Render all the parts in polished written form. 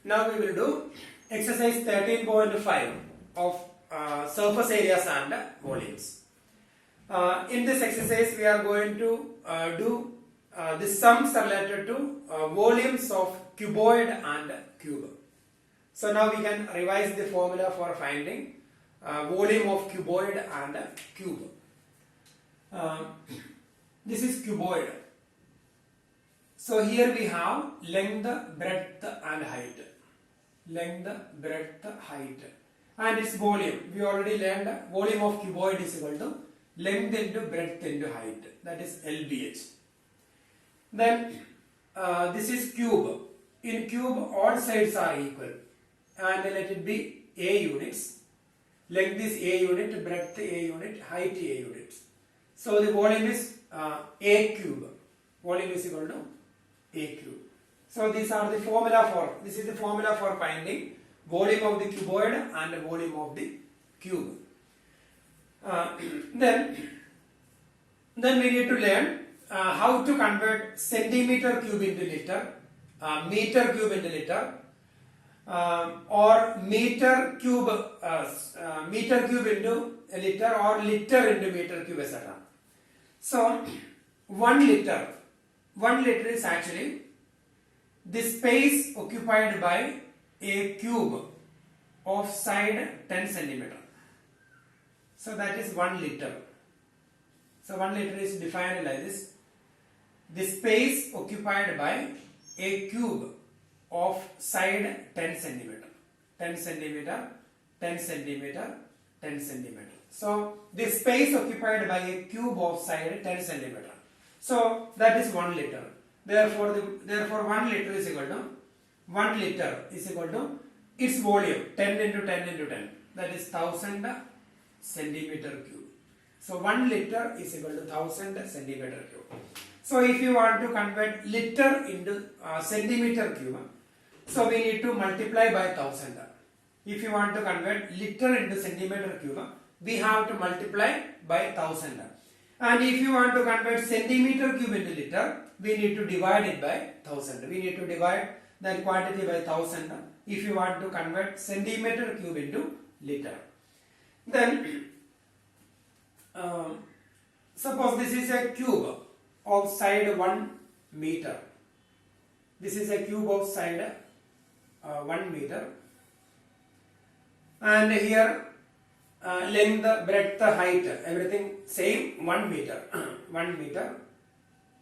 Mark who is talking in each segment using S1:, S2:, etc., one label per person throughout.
S1: Now we will do exercise 13.5 of surface areas and volumes. In this exercise we are going to do the sums related to volumes of cuboid and cube. So now we can revise the formula for finding volume of cuboid and cube. This is cuboid. So here we have length, breadth and height. Length, breadth, height. And its volume. We already learned volume of cuboid is equal to length into breadth into height. That is LBH. Then this is cube. In cube all sides are equal. And let it be A units. Length is A unit, breadth A unit, height A unit. So the volume is A cube. Volume is equal to A cube. So these are the formula for, this is the formula for finding volume of the cuboid and the volume of the cube. Then we need to learn how to convert centimeter cube into liter, meter cube into liter, or meter cube into a liter, or liter into meter cube, etc. So 1 liter is actually the space occupied by a cube of side 10 centimeter. So that is 1 liter. So 1 liter is defined like this: the space occupied by a cube of side 10 centimeter. 10 centimeter, 10 centimeter, 10 centimeter. So the space occupied by a cube of side 10 centimeter. So that is 1 liter. Therefore 1 liter is equal to 1 liter is equal to its volume 10 into 10 into 10. That is 1000 centimeter cube. So 1 liter is equal to 1000 centimeter cube. So if you want to convert liter into centimeter cube, so we need to multiply by 1000. If you want to convert liter into centimeter cube, we have to multiply by 1000. And if you want to convert centimeter cube into liter, we need to divide it by 1000. We need to divide that quantity by 1000 if you want to convert centimeter cube into liter. Then suppose this is a cube of side 1 meter. This is a cube of side 1 meter. And here length, breadth, height, everything same, 1 meter. 1 meter,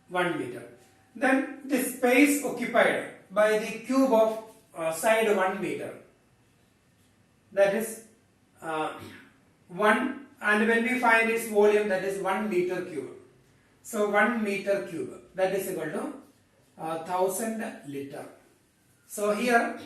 S1: 1 meter. Then the space occupied by the cube of side 1 meter, that is 1, and when we find its volume, that is 1 meter cube. So 1 meter cube, that is equal to 1000 liter. So here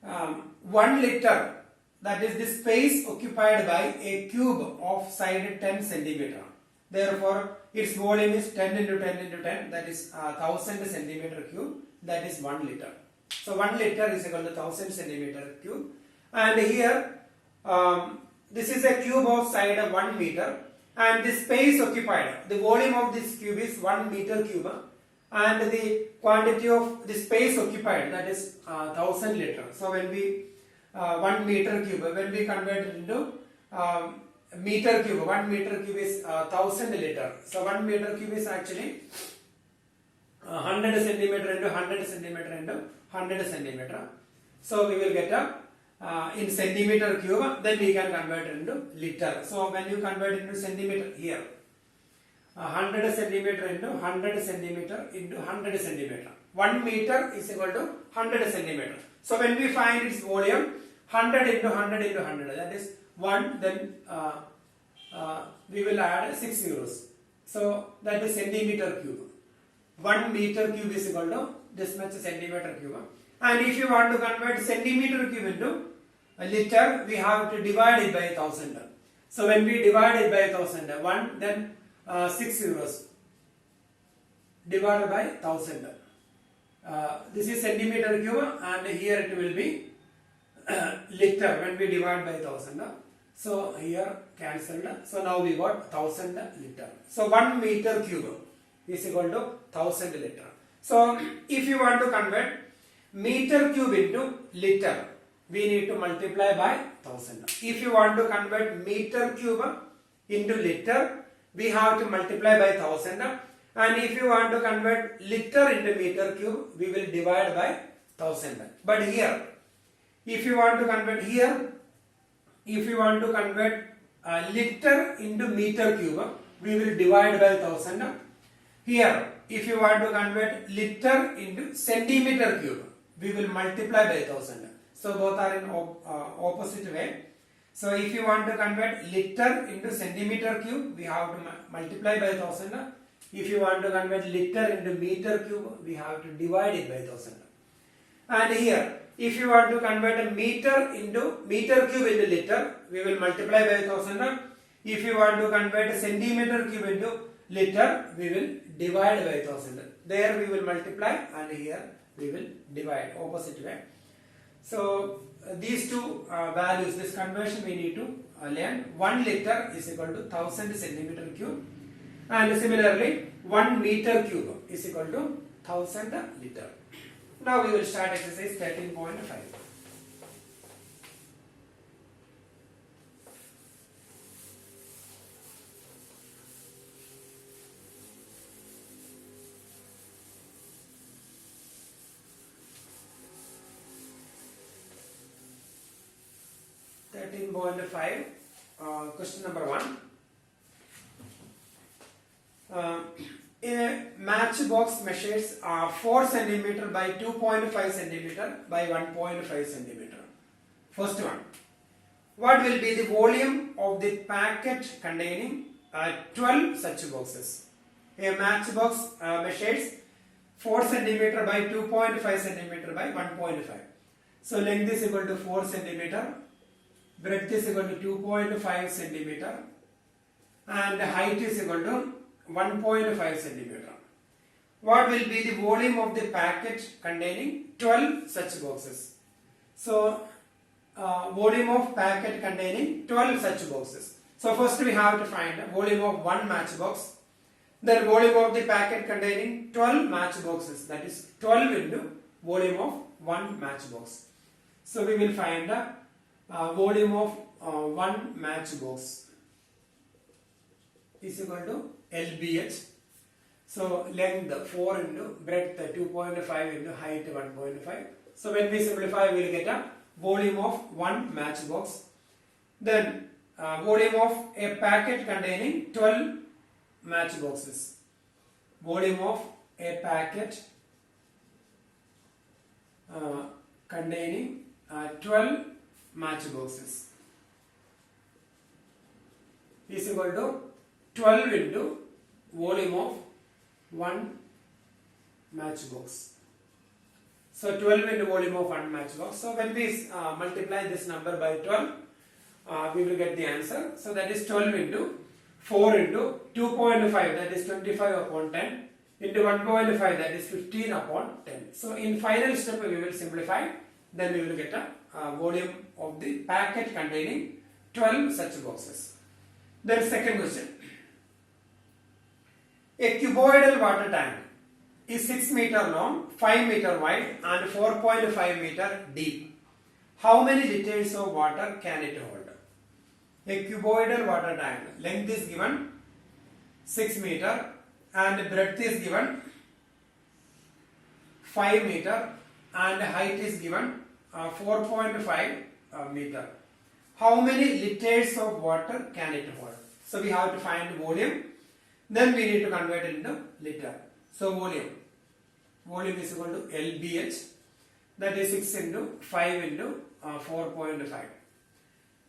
S1: 1 liter, that is the space occupied by a cube of side 10 centimeter. Therefore its volume is 10 into 10 into 10, that is 1000 centimeter cube, that is 1 liter. So 1 liter is equal to 1000 centimeter cube. And here this is a cube of side 1 meter, and the space occupied, the volume of this cube is 1 meter cube, and the quantity of the space occupied, that is 1000 liter. So when we 1 meter cube, when we convert it into meter cube, 1 meter cube is 1000 liter. So 1 meter cube is actually 100 centimeter into 100 centimeter into 100 centimeter. So we will get in centimeter cube, then we can convert it into liter. So when you convert it into centimeter, here 100 centimeter into 100 centimeter into 100 centimeter. 1 meter is equal to 100 centimeter. So when we find its volume, 100 into 100 into 100, that is 1, then we will add 6 zeros. So that is centimeter cube. 1 meter cube is equal to this much centimeter cube. And if you want to convert centimeter cube into a liter, we have to divide it by 1000. So when we divide it by 1000, 1, then 6 zeros divided by 1000. This is centimeter cube, and here it will be liter when we divide by 1000. So here cancelled. So now we got 1000 liter. So 1 meter cube is equal to 1000 liter. So if you want to convert meter cube into liter, we need to multiply by 1000. If you want to convert meter cube into liter, we have to multiply by 1000. And if you want to convert liter into meter cube, we will divide by 1000. But here, if you want to convert liter into meter cube, we will divide by 1000. Here, if you want to convert liter into centimeter cube, we will multiply by 1000. So both are in opposite way. So if you want to convert liter into centimeter cube, we have to multiply by 1000. If you want to convert liter into meter cube, we have to divide it by 1000. And here, if you want to convert a meter cube into liter, we will multiply by 1000. If you want to convert a centimeter cube into liter, we will divide by 1000. There we will multiply, and here we will divide, opposite way. So these two values, this conversion we need to learn. 1 liter is equal to 1000 centimeter cube, and similarly 1 meter cube is equal to 1000 liter. Now we will start exercise 13.5. Question number 1. A matchbox measures 4 cm by 2.5 cm by 1.5 cm. First one. What will be the volume of the packet containing 12 such boxes? A matchbox measures 4 cm by 2.5 cm by 1.5. So length is equal to 4 cm, breadth is equal to 2.5 cm, and height is equal to 1.5 centimeter. What will be the volume of the packet containing 12 such boxes? So, volume of packet containing 12 such boxes. So, first we have to find the volume of one matchbox. Then volume of the packet containing 12 matchboxes. That is 12 into volume of one matchbox. So, we will find the volume of one matchbox is equal to LBH. So length 4 into breadth 2.5 into height 1.5. So when we simplify, we will get a volume of one matchbox. Then volume of a packet containing 12 matchboxes. Volume of a packet containing 12 matchboxes is equal to 12 into volume of one matchbox. So 12 into volume of one matchbox. So when we multiply this number by 12, we will get the answer. So that is 12 into 4 into 2.5, that is 25 upon 10, into 1.5, that is 15 upon 10. So in final step we will simplify, then we will get a volume of the packet containing 12 such boxes. Then second question. A cuboidal water tank is 6 meter long, 5 meter wide and 4.5 meter deep. How many liters of water can it hold? A cuboidal water tank, length is given 6 meter and breadth is given 5 meter and height is given 4.5 meter. How many liters of water can it hold? So we have to find volume. Then we need to convert it into liter. So volume is equal to LBH, that is 6 into 5 into 4.5.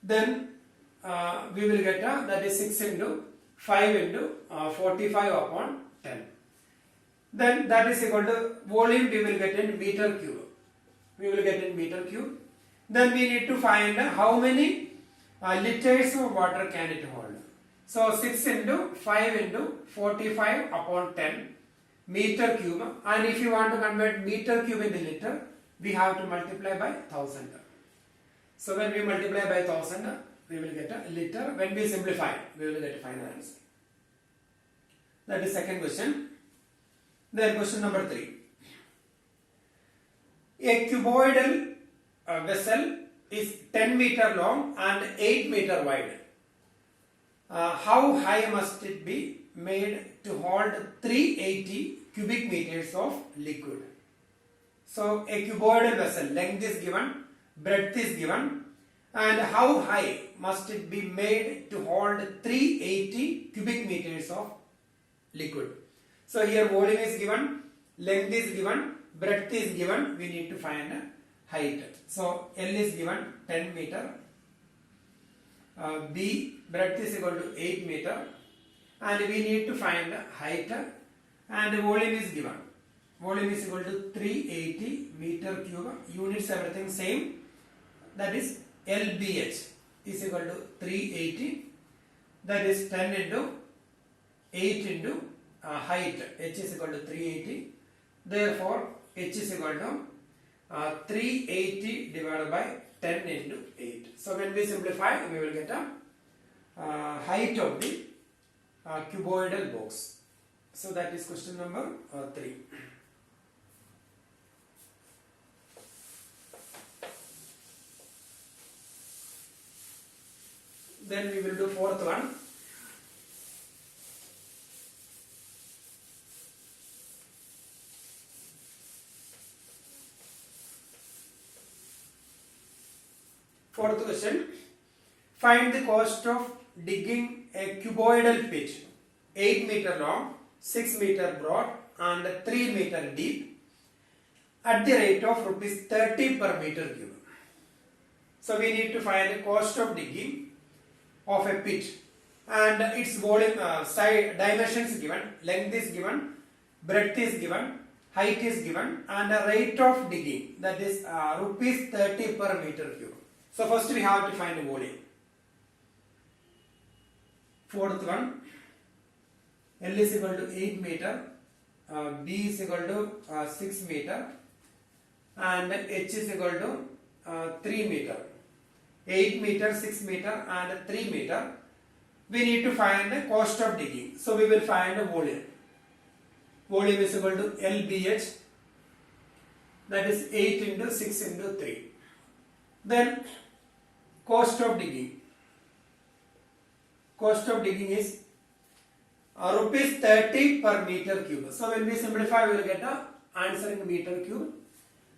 S1: Then we will get that is 6 into 5 into 45 upon 10. Then that is equal to volume we will get in meter cube. We will get in meter cube. Then we need to find how many liters of water can it hold. So 6 into 5 into 45 upon 10 meter cube, and if you want to convert meter cube into liter, we have to multiply by 1000. So when we multiply by 1000, we will get a liter. When we simplify, we will get a final answer. That is second question. Then question number 3. A cuboidal vessel is 10 meter long and 8 meter wide. How high must it be made to hold 380 cubic meters of liquid? So a cuboidal vessel, length is given, breadth is given, and how high must it be made to hold 380 cubic meters of liquid? So here volume is given, length is given, breadth is given, we need to find height. So L is given 10 meter, B breadth is equal to 8 meter, and we need to find height, and volume is given. Volume is equal to 380 meter cube, units everything same, that is LBH is equal to 380, that is 10 into 8 into height, H is equal to 380, therefore H is equal to 380 divided by 10 into 8. So when we simplify, we will get a height of the cuboidal box. So that is question number 3. Then we will do fourth one. Fourth question. Find the cost of digging a cuboidal pit 8 meter long, 6 meter broad and 3 meter deep at the rate of rupees 30 per meter cube. So we need to find the cost of digging of a pit, and its volume, side dimensions given, length is given, breadth is given, height is given, and a rate of digging, that is rupees 30 per meter cube. So first we have to find the volume. Fourth one, L is equal to 8 meter, B is equal to 6 meter, and H is equal to 3 meter. 8 meter, 6 meter and 3 meter. We need to find the cost of digging. So we will find a volume. Volume is equal to LBH, that is 8 into 6 into 3. Then cost of digging. Cost of digging is rupees 30 per meter cube. So when we simplify, we will get a answer in meter cube.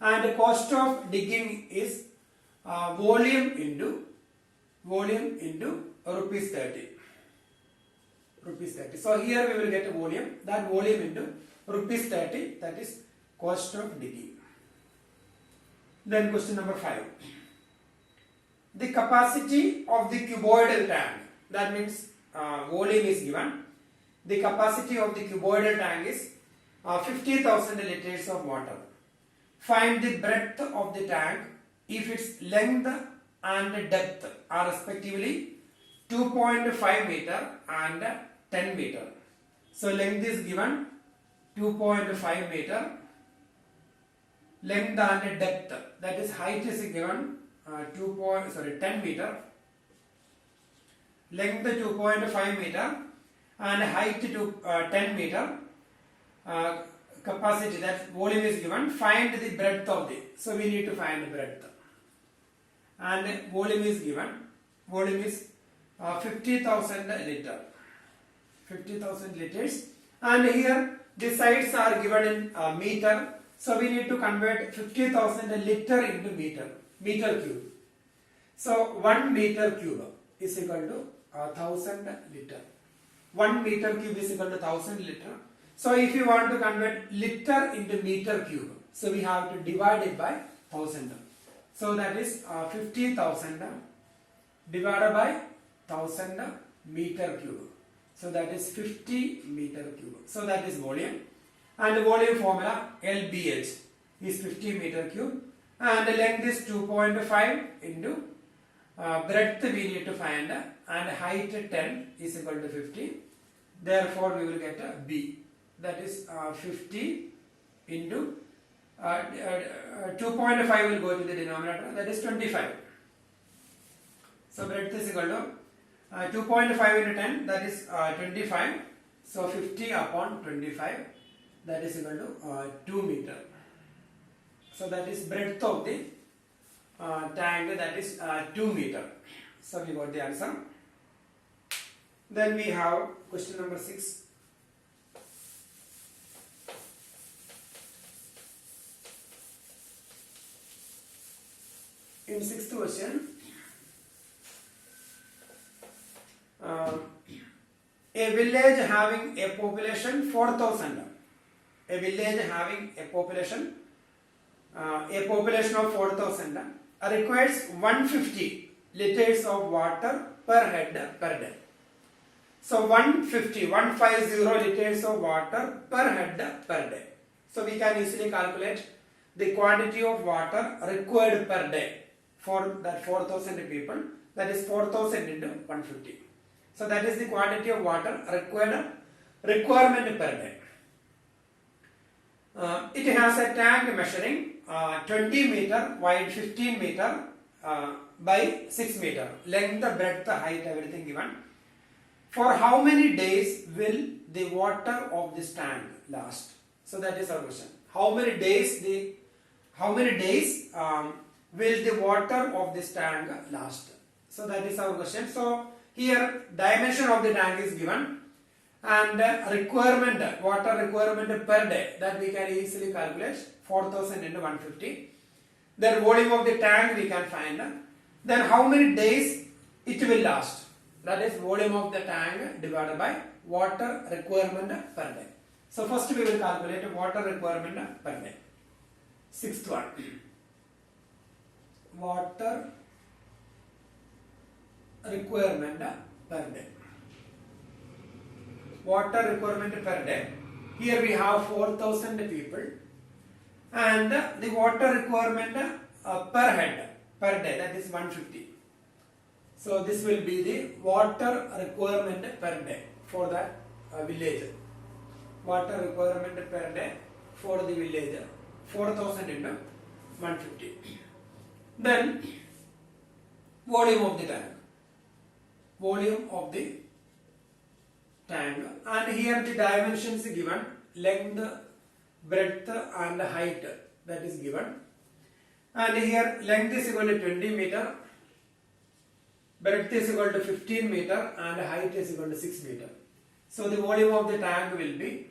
S1: And the cost of digging is volume into rupees 30. Rupees 30. So here we will get a volume. That volume into rupees 30. That is cost of digging. Then question number 5. The capacity of the cuboidal tank. That means volume is given. The capacity of the cuboidal tank is 50,000 liters of water. Find the breadth of the tank if its length and depth are respectively 2.5 meter and 10 meter. So length is given 2.5 meter, length and depth, that is height is given 10 meter, length 2.5 meter and height to 10 meter. Capacity, that volume is given. Find the breadth of the, so we need to find the breadth, and volume is given. Volume is 50,000 liter, 50,000 liters, and here the sides are given in meter, so we need to convert 50,000 liter into meter cube. So 1 meter cube is equal to 1000 liter. 1 meter cube is equal to 1000 liter. So if you want to convert liter into meter cube, so we have to divide it by 1000. So that is 50,000 divided by 1000 meter cube. So that is 50 meter cube. So that is volume. And the volume formula LBH is 50 meter cube. And the length is 2.5 into breadth we need to find, and height 10 is equal to 50. Therefore we will get a B. That is 50 into 2.5 will go to the denominator, that is 25. So breadth is equal to 2.5 into 10, that is 25. So 50 upon 25, that is equal to 2 meter. So that is breadth of the tank, that is 2 meter. So we got the answer. Then we have question number 6. In 6th question, a village having a population 4,000. A village having a population of 4,000 requires 150 liters of water per head per day. So 150 liters of water per head per day. So we can easily calculate the quantity of water required per day for that 4,000 people. That is 4,000 into 150. So that is the quantity of water requirement per day. It has a tank measuring 20 meter wide, 15 meter by 6 meter. Length, breadth, height, everything given. For how many days will the water of this tank last? So that is our question. How many days will the water of this tank last? So that is our question. So here dimension of the tank is given and requirement, water requirement per day, that we can easily calculate 4,000 into 150. Then volume of the tank we can find. Then how many days it will last? That is volume of the tank divided by water requirement per day. So first we will calculate water requirement per day. 6th one. Water requirement per day. Water requirement per day. Here we have 4,000 people and the water requirement per head per day, that is 150. So this will be the water requirement per day for that village. Water requirement per day for the village 4,000 into 150. Then volume of the tank. Volume of the tank, and here the dimensions given, length, breadth and height, that is given, and here length is equal to 20 meter, breadth is equal to 15 meter and height is equal to 6 meter. So the volume of the tank will be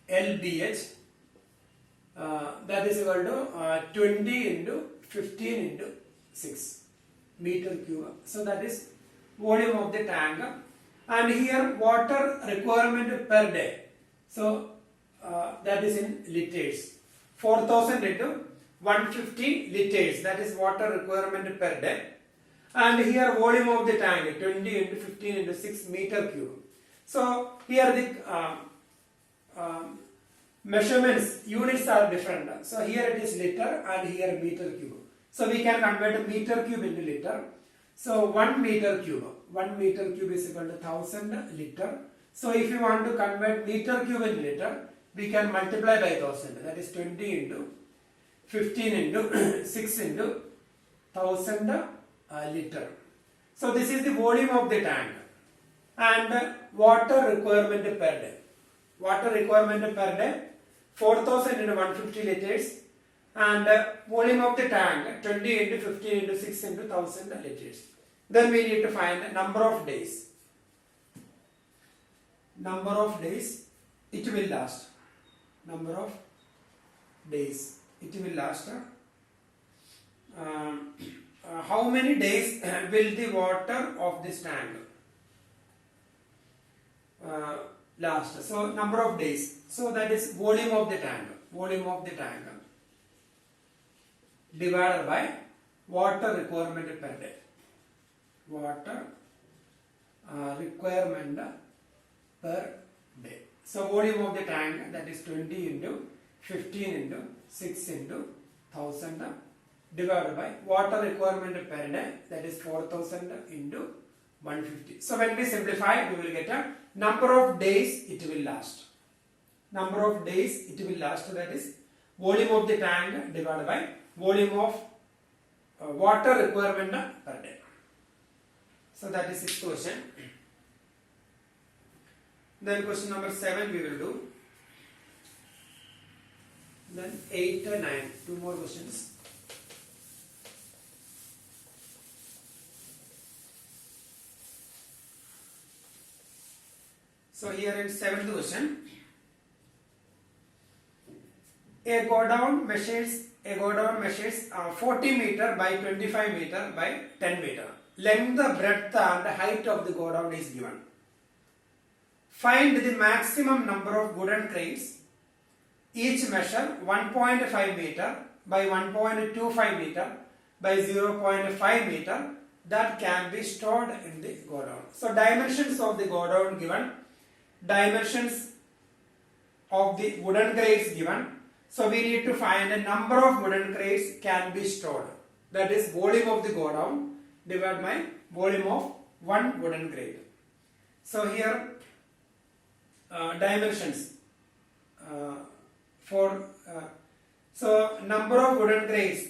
S1: LBH, that is equal to 20 into 15 into 6 meter cube. So that is volume of the tank. And here water requirement per day. So that is in liters. 4,000 into 150 liters. That is water requirement per day. And here volume of the tank 20 into 15 into 6 meter cube. So here the measurements units are different. So here it is liter and here meter cube. So we can convert meter cube into liter. So 1 meter cube is equal to 1000 liter. So if you want to convert meter cube into liter, we can multiply by 1000. That is 20 into 15 into 6 into 1000 liter. So this is the volume of the tank. And water requirement per day. Water requirement per day 4000 into 150 liters. And volume of the tank 20 into 15 into 6 into 1000 liters. Then we need to find number of days. Number of days it will last. Number of days it will last. How many days will the water of this tank last? So number of days. So that is volume of the tank. Volume of the tank divided by water requirement per day. Water requirement per day. So volume of the tank, that is 20 into 15 into 6 into 1000 divided by water requirement per day, that is 4000 into 150. So when we simplify, we will get a number of days it will last. Number of days it will last, that is volume of the tank divided by volume of water requirement per day. So that is 6th question. Then question number 7 we will do. Then 8 and 9. Two more questions. So here in 7th question, a go down measures 40 meter by 25 meter by 10 meter. Length, breadth and height of the go down is given. Find the maximum number of wooden crates, each measure 1.5 meter by 1.25 meter by 0.5 meter that can be stored in the go down. So dimensions of the go down given, dimensions of the wooden crates given. So we need to find a number of wooden crates can be stored. That is volume of the go down divided by volume of one wooden crate. So here dimensions so number of wooden crates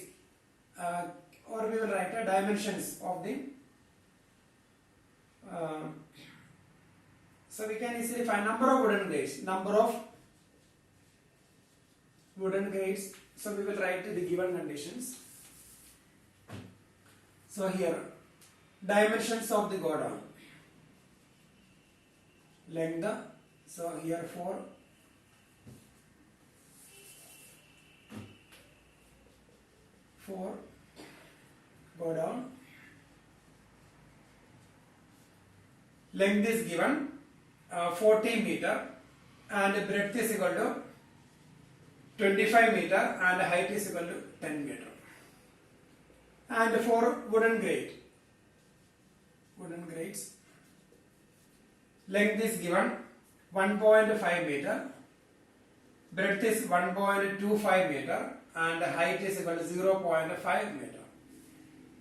S1: or we will write the dimensions of the so we can easily find number of wooden crates, so we will write the given conditions. So here dimensions of the go down, length, so here 4, go down, length is given 40 meter and breadth is equal to 25 meter and height is equal to 10 meter. And for wooden crates, length is given 1.5 meter, breadth is 1.25 meter and height is equal to 0.5 meter.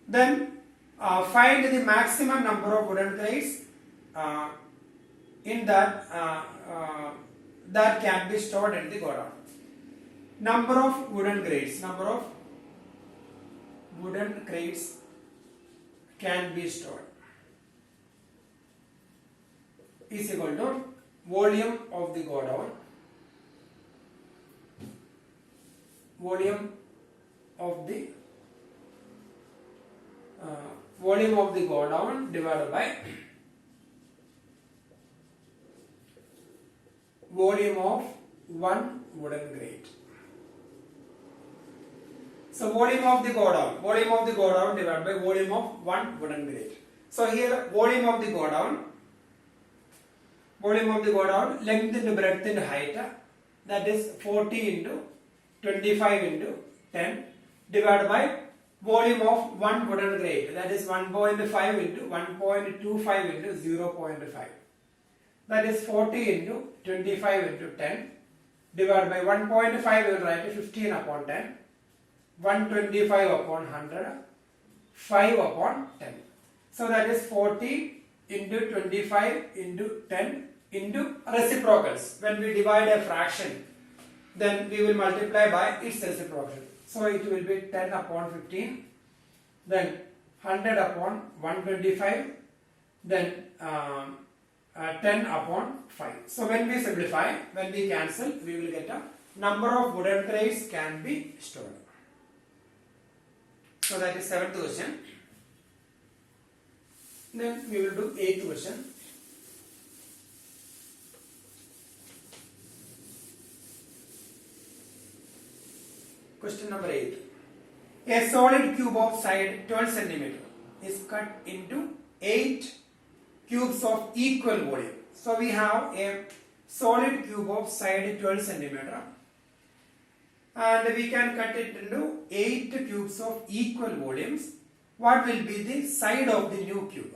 S1: Then find the maximum number of wooden crates in that that can be stored in the go down. Number of wooden crates can be stored is equal to volume of the go down, volume of the go down divided by volume of one wooden crate. So volume of the go down divided by volume of one wooden crate. So here volume of the go down, length into breadth into height, that is 40 into 25 into 10 divided by volume of one wooden crate, that is 1.5 into 1.25 into 0.5, that is 40 into 25 into 10 divided by 1.5 we will write 15 upon 10, 125 upon 100, 5 upon 10. So that is 40 into 25 into 10 into reciprocals. When we divide a fraction, then we will multiply by its reciprocal. So it will be 10 upon 15, then 100 upon 125, then 10 upon 5. So when we simplify, when we cancel, we will get a number of wooden crates can be stored. So that is 7th question. Then we will do 8th question. Question number 8. A solid cube of side 12 cm is cut into 8 cubes of equal volume. So we have a solid cube of side 12 cm and we can cut it into 8 cubes of equal volumes. What will be the side of the new cube?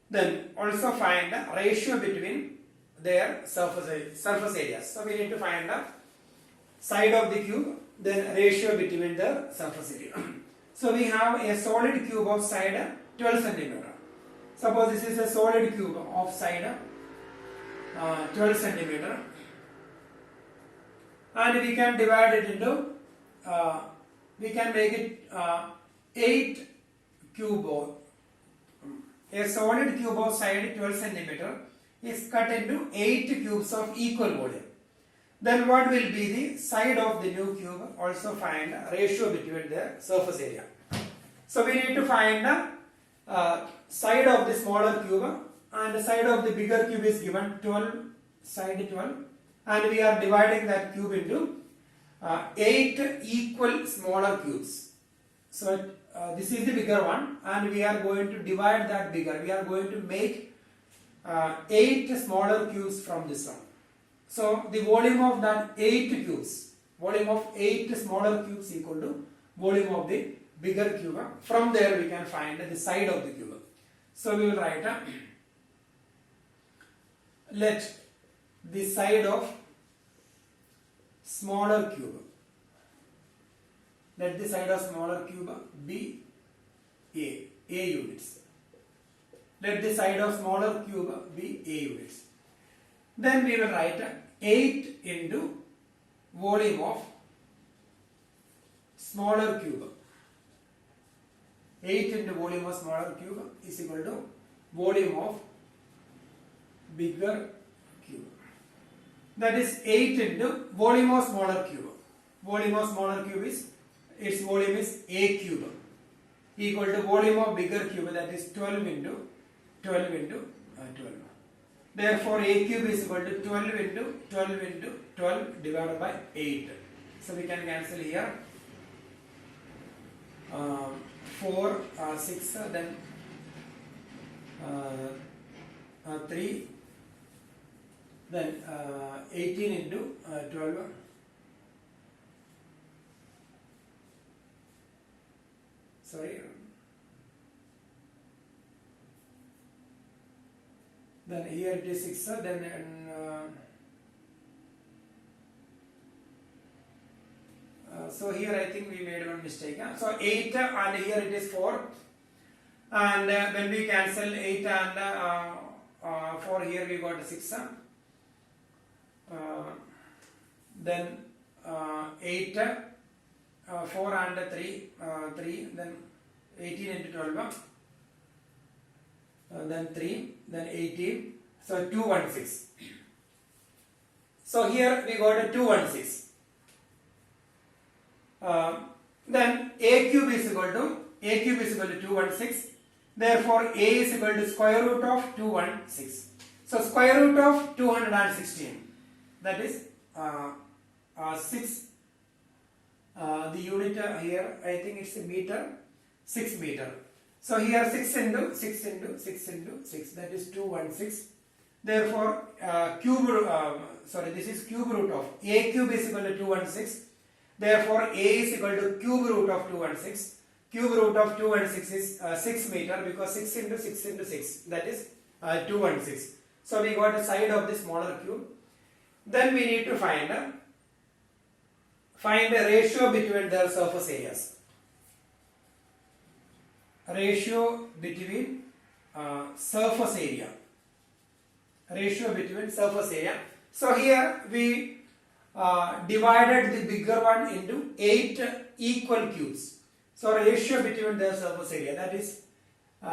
S1: Then also find the ratio between their surface areas. So we need to find the side of the cube, then ratio between the surface area. So we have a solid cube of side 12 cm. Suppose this is a solid cube of side 12 cm, and we can divide it into we can make it 8 cube of a solid cube of side 12 cm is cut into 8 cubes of equal volume. Then what will be the side of the new cube? Also find ratio between their surface area. So we need to find the side of the smaller cube, and the side of the bigger cube is given 12, side 12, and we are dividing that cube into 8 equal smaller cubes. So this is the bigger one, and we are going to divide that bigger. We are going to make 8 smaller cubes from this one. So the volume of that 8 cubes, volume of 8 smaller cubes equal to volume of the bigger cube. From there we can find the side of the cube. So we will write let the side of smaller cube, let the side of smaller cube be A units. Let the side of smaller cube be A units. Then we will write 8 into volume of smaller cube. 8 into volume of smaller cube is equal to volume of bigger cube. That is 8 into volume of smaller cube. Volume of smaller cube is, its volume is A cube, equal to volume of bigger cube, that is 12 into 12 into 12. Therefore A cube is equal to 12 into 12 into 12 divided by 8. So we can cancel here 4, 6, then 3, then 18 into 12. Sorry. Then here it is 6, then so here I think we made one mistake. So 8 and here it is 4, and when we cancel 8 and 4, here we got 6. Then 8, 4 and 3, 3, then 18 into 12, then 3, then 18, so 216. So here we got a 216. Then A cube is equal to 216. Therefore A is equal to square root of 216. So square root of 216, that is 6. The unit here, I think it's a meter, 6 meter. So here 6 into 6 into 6 into 6, that is 216. Therefore this is cube root of A cube is equal to 216. Therefore A is equal to cube root of 216. Cube root of 216 is 6 meter, because 6 into 6 into 6, that is 216. So we got the side of the smaller cube. Then we need to find a ratio between their surface areas. Ratio between surface area. Ratio between surface area. So here we divided the bigger one into 8 equal cubes. So ratio between their surface area, that is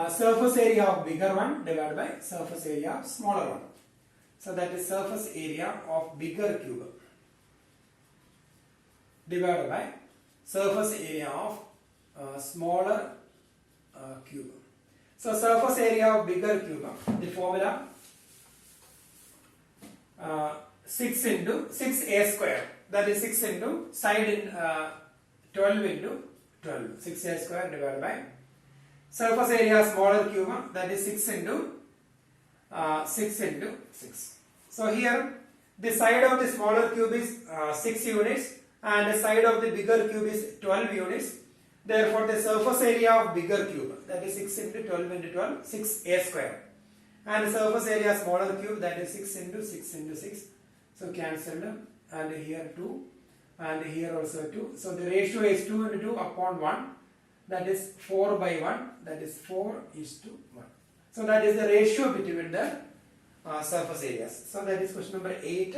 S1: surface area of bigger one divided by surface area of smaller one. So that is surface area of bigger cube divided by surface area of smaller cube. So surface area of bigger cube, the formula 6 into 6a square, that is 6 into side in 12 into 12, 6a square divided by surface area smaller cube, that is 6 into 6 into 6. So here the side of the smaller cube is 6 units and the side of the bigger cube is 12 units. Therefore the surface area of bigger cube, that is 6 into 12 into 12, 6a square, and the surface area smaller cube, that is 6 into 6 into 6. So cancelled, and here 2 and here also 2. So the ratio is 2 into 2 upon 1, that is 4 by 1, that is 4 is to 1. So that is the ratio between the surface areas. So that is question number 8.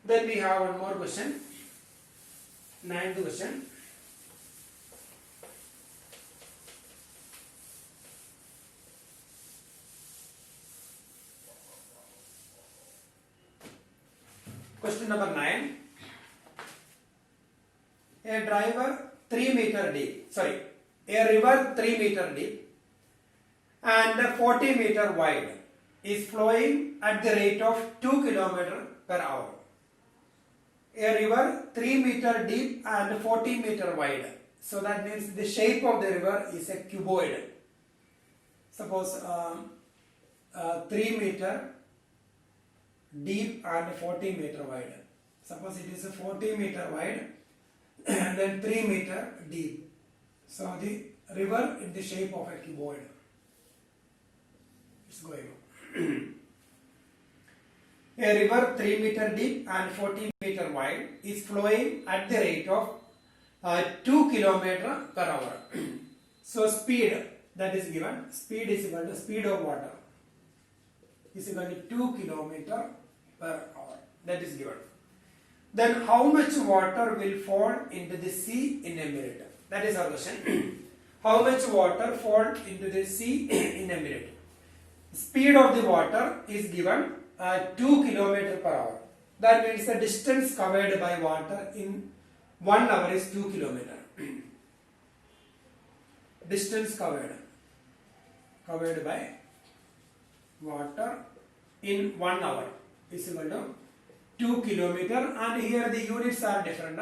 S1: Then we have one more question, 9th question. Question number 9. A river 3 meter deep, a river 3 meter deep and 40 meter wide is flowing at the rate of 2 km per hour. A river 3 meter deep and 40 meter wide. So that means the shape of the river is a cuboid. Suppose 3 meter deep and 40 meter wide. Suppose it is a 40 meter wide and then 3 meter deep. So the river in the shape of a cuboid. It's going on. A river 3 meter deep and 40 meter wide is flowing at the rate of 2 km per hour. So speed that is given, speed is equal to speed of water is equal to 2 km per hour. That is given. Then how much water will fall into the sea in a minute? That is our question. How much water fall into the sea in a minute? Speed of the water is given 2 km per hour. That means the distance covered by water in 1 hour is 2 km. Distance covered by water in 1 hour is equal to 2 km, and here the units are different.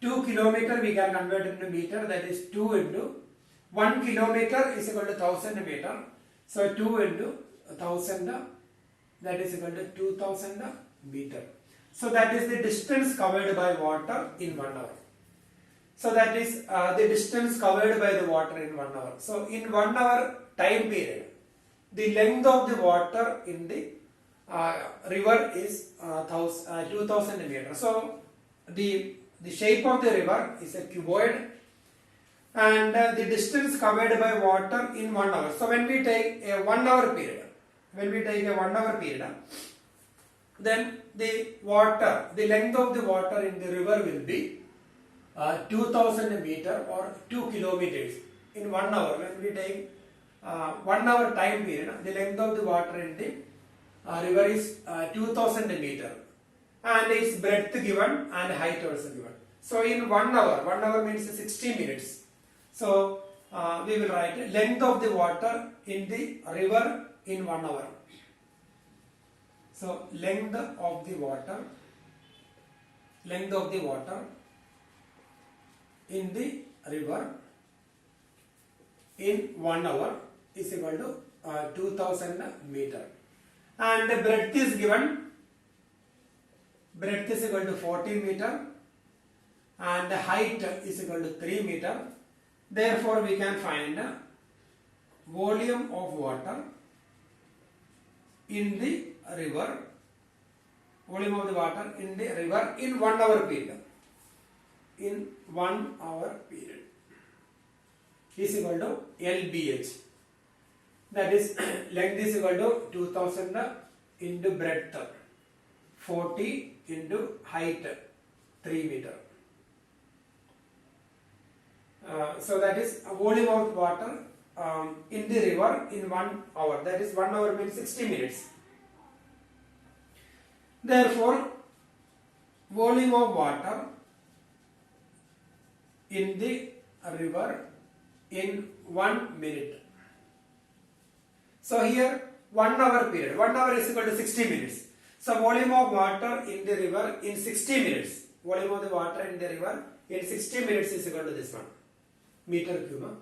S1: 2 km we can convert into meter, that is 2 into 1 km is equal to 1000 meter. So 2 into 1000, that is equal to 2000 meter. So that is the distance covered by water in 1 hour. So that is the distance covered by the water in 1 hour. So in 1 hour time period, the length of the water in the river is 2000 meters. So the shape of the river is a cuboid, and the distance covered by water in 1 hour. So when we take a 1 hour period, then the length of the water in the river will be 2000 meter or 2 kilometers in 1 hour. When we take 1 hour time period, the length of the water in the river is 2000 meter, and its breadth given and height also given. So in 1 hour means 60 minutes. So we will write length of the water in the river in 1 hour. So length of the water in the river in 1 hour is equal to 2000 meter, and the breadth is given. Breadth is equal to 40 meter and the height is equal to 3 meter. Therefore we can find volume of water in the river, in 1 hour period. In 1 hour period is equal to LBH. That is length is equal to 2000 into breadth 40 into height 3 meter. So that is a volume of water in the river in 1 hour. That is 1 hour means 60 minutes. Therefore, volume of water in the river in 1 minute. So here 1 hour period. 1 hour is equal to 60 minutes. So volume of water in the river in 60 minutes. Volume of the water in the river in 60 minutes is equal to this one, meter cube.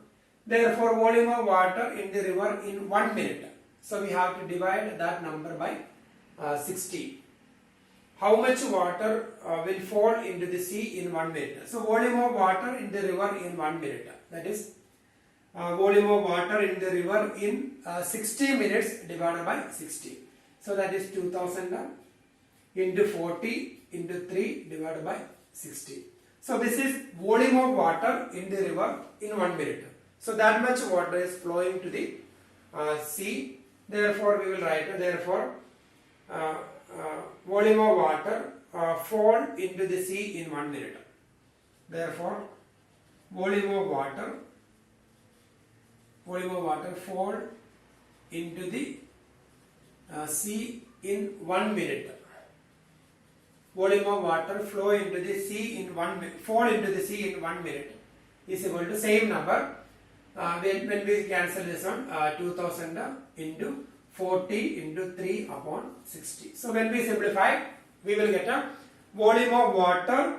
S1: Therefore, volume of water in the river in 1 minute. So we have to divide that number by 60. How much water will fall into the sea in 1 minute? So volume of water in the river in 1 minute. That is volume of water in the river in 60 minutes divided by 60. So that is 2000 into 40 into 3 divided by 60. So this is volume of water in the river in 1 minute. So that much water is flowing to the sea. Therefore we will write, volume of water fall into the sea in 1 minute. Therefore volume of water fall into the sea in 1 minute volume of water flow into the sea in 1 minute, fall into the sea in 1 minute is equal to same number. When we cancel this one, 2000 into 40 into 3 upon 60. So when we simplify, we will get a volume of water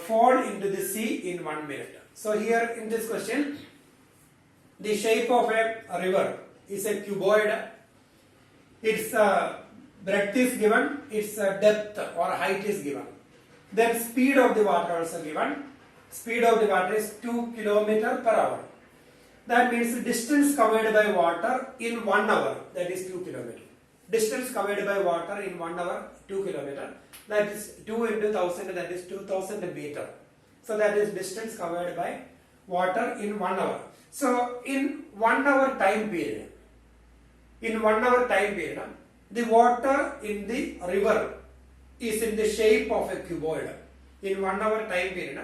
S1: fall into the sea in 1 minute. So here in this question, the shape of a river is a cuboid. Its breadth is given, its depth or height is given. Then speed of the water also given. Speed of the water is 2 km per hour. That means distance covered by water in 1 hour, that is 2 km. Distance covered by water in 1 hour, 2 km. That is 2 into 1000, that is 2000 meter. So that is distance covered by water in 1 hour. So in 1 hour time period, the water in the river is in the shape of a cuboid. In 1 hour time period,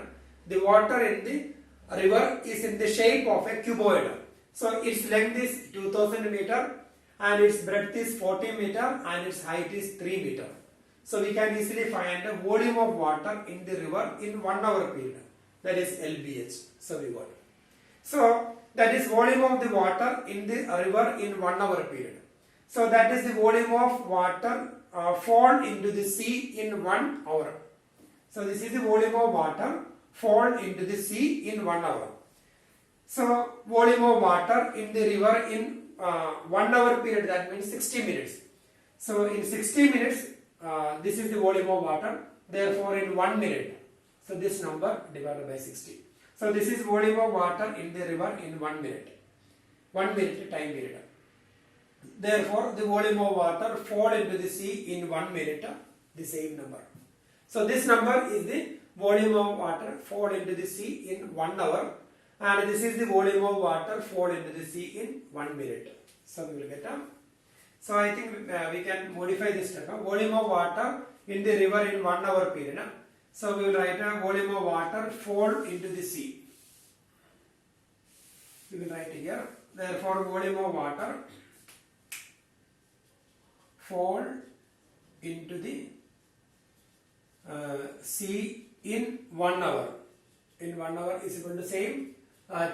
S1: the water in the river is in the shape of a cuboid. So its length is 2000 meter and its breadth is 40 meter and its height is 3 meter. So we can easily find the volume of water in the river in 1 hour period. That is LBH. So we got it. So that is volume of the water in the river in 1 hour period. So that is the volume of water fall into the sea in 1 hour. So this is the volume of water fall into the sea in 1 hour. So volume of water in the river in 1 hour period, that means 60 minutes. So in 60 minutes, this is the volume of water. Therefore in 1 minute, so this number divided by 60. So this is volume of water in the river in 1 minute. 1 minute time period. Therefore the volume of water fall into the sea in 1 minute, the same number. So this number is the volume of water fall into the sea in 1 hour, and this is the volume of water fall into the sea in 1 minute. So we will get a. So I think we can modify this term. Volume of water in the river in 1 hour period. So we will write a volume of water fall into the sea. We will write here. Therefore volume of water fall into the sea in 1 hour. In 1 hour is equal to same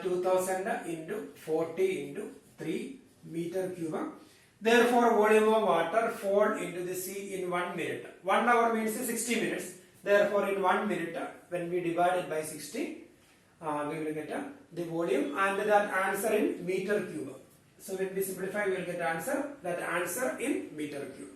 S1: 2000 into 40 into 3 meter cube. Therefore volume of water fall into the sea in 1 minute. 1 hour means 60 minutes. Therefore in 1 minute, when we divide it by 60, we will get the volume and that answer in meter cube. So when we simplify, we will get that answer in meter cube.